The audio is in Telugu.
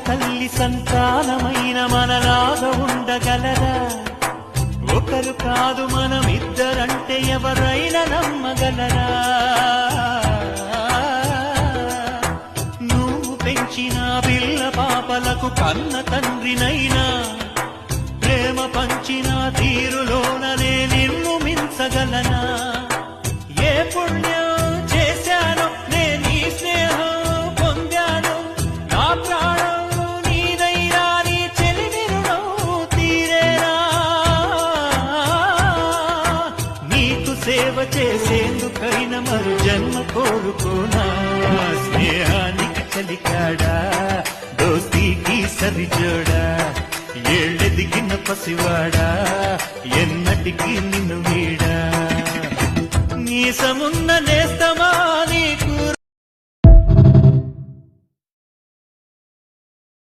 తల్లి సంతానమైన మనలాగా ఉండగలరా? ఒకరు కాదు మనమిద్దరంటే ఎవరైనా నమ్మగలరా? నువ్వు పెంచిన పిల్ల పాపలకు కన్న తండ్రినైనా ప్రేమ పంచిన తీరులోననే నిన్ను మించగలనా? ఏ పుణ్యం చేశానో నేను ఈ స్నేహం పొందాను, నా ప్రాణం నీదైనా నీ చెలిమి రుణం తీరేనా? నీకు సేవ చేసేందుకైనా మరు జన్మ కోరుకోనా? స్నేహానికి చలికాడా, దోస్తీకి సరిజోడా, ఏళ్ళెదిగిన పసివాడా ఎన్నటికీ నిన్ను వీడా? నీ సముద్ర